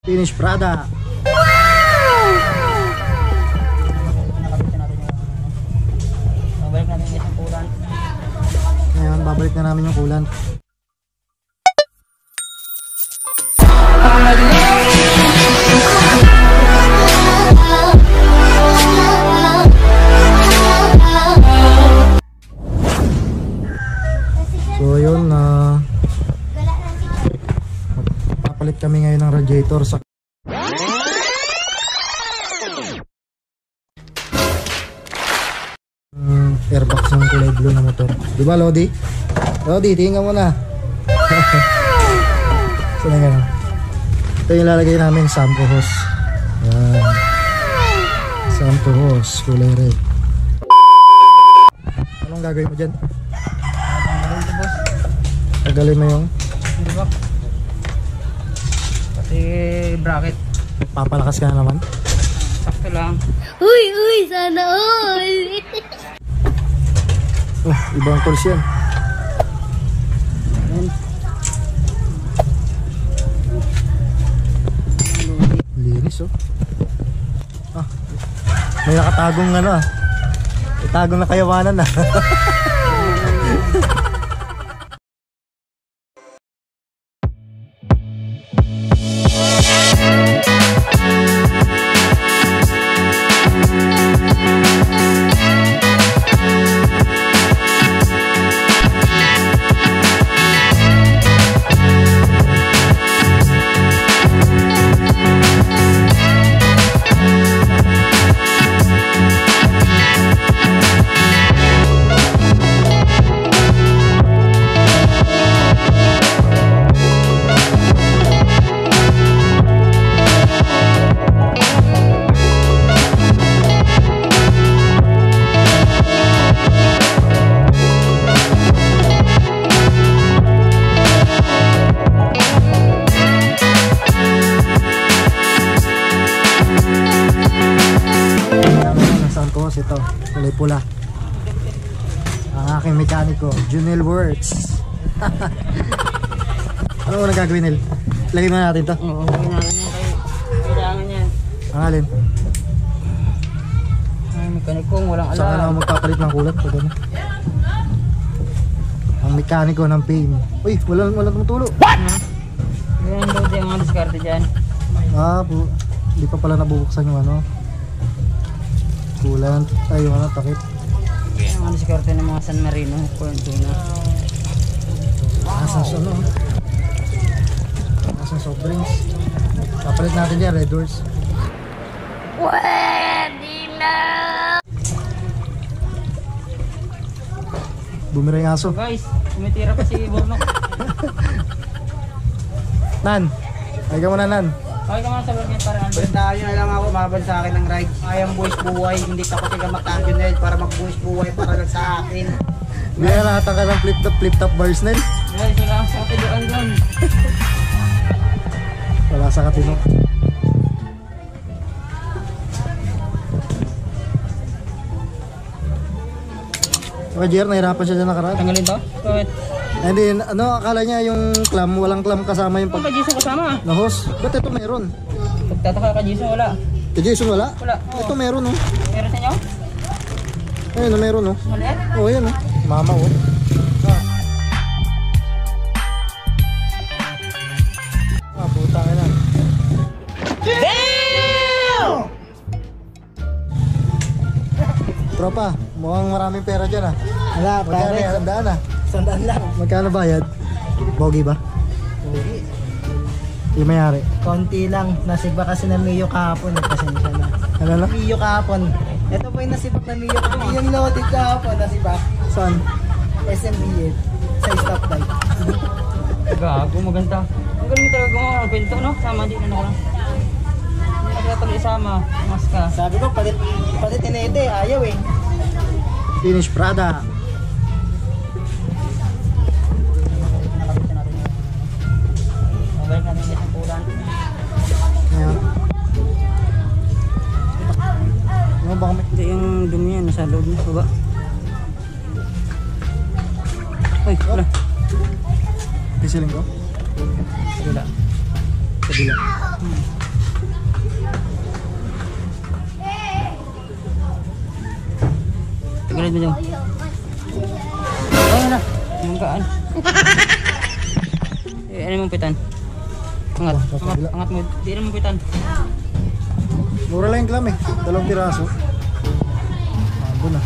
Finish Prada. Babalik natin yung kulan. Ngayon, babalik na namin yung kulan. So yun na papalit kami ngayon ng radiator sa airbox ng kulay blue na motor. Diba Lodi? Lodi, tingnan mo na. So na gano'n. Ito yung lalagay namin sampo hose. Yan. Sampo hose, kulay red. Anong gagawin mo dyan? Tagalin mo yung Pati bracket. papalakas ka na naman. Sakto lang. Uy, sana all. Ibang tools yan. Linis oh. May nakatagong ano ah. Itagong na kayawanan ah. Ito, kulay pula. Ang aking mekaniko, Junel Works. Ano mo nagagawin, Nel? Lagay mo natin to. Oo, lagay natin yan kayo. Kailangan yan. Ang alin? Ay, mekanikong walang alam. Saan ako magpapalit ng kulat? Pag ano? Ang mekaniko ng pain. Uy, walang tumutulo. Yan daw din ang diskarte dyan. Hindi pa pala nabubuksan yung ano. Kulant. Ay, yung ano, takip. Yan ang diskarte ng mga San Marino. Corntuna. Asang ano? Asang soft drinks. Papalit natin dyan, Red Doors. Pwede na. Bumira yung aso. So guys, tumitira pa si Bornok. Nan! Ay ka muna, Nan. Okay ka mga sa vlog niya para ano. Basta yun lang ako, mabal sa akin ng ride. Ayang buwis buhay, hindi takot siya mag-Junel para mag-buwis buhay para lang sa akin. Hindi ka nakata ka ng flip-top bars, Nan. Dahil siya lang sa katiduan doon. Wala sa katino. Okay, Jer, nahirapan siya dyan nakaraan. Tanggalin to? Bakit? Hindi, ano, akala niya yung clam, walang clam kasama yung Ano ka Jason kasama? na hose. Ba't ito meron? Pagtataka ka Jason, wala. Kay Jason wala? Wala. Oo. Ito meron oh. Meron sa inyo? Ayun oh, meron oh. Maliit? Oh, ayan oh. Mama oh. Puta ka na. Damn! Tropa, mukhang maraming pera dyan ah. Wala, Magkano pare. yan? Sandaan ah. Sandaan lang. Magkano bayad? Bogi ba? Yung mayari. Konti lang. Nasiba kasi ng Mio kahapon. Pasensya na. Ano na? Mio kahapon. Ito po yung nasibak na Mio. Yung loaded kahapon. Nasibak. Saan? SMBA. Sa stoplight. Gago, maganda. Ang galing talaga mga kwento, no? Sama din na lang. Hindi na kaya tuloy isama. Mas ka. Sabi ko, palit tinete. Ayaw eh. Finish Prada. Babalik natin yung kulan. Ayan. Ano ba kami? Hindi yung dumi yan, nasa loob niya, baba. Ay, wala. Pisiling ko? Wala. Kabila. Tingnan mo dyan. Ayun na. Manggaan. Ano mong pitan? Angat mo. Di na mong pitan. Mura lang yung clam eh. 2 piraso. Abo na.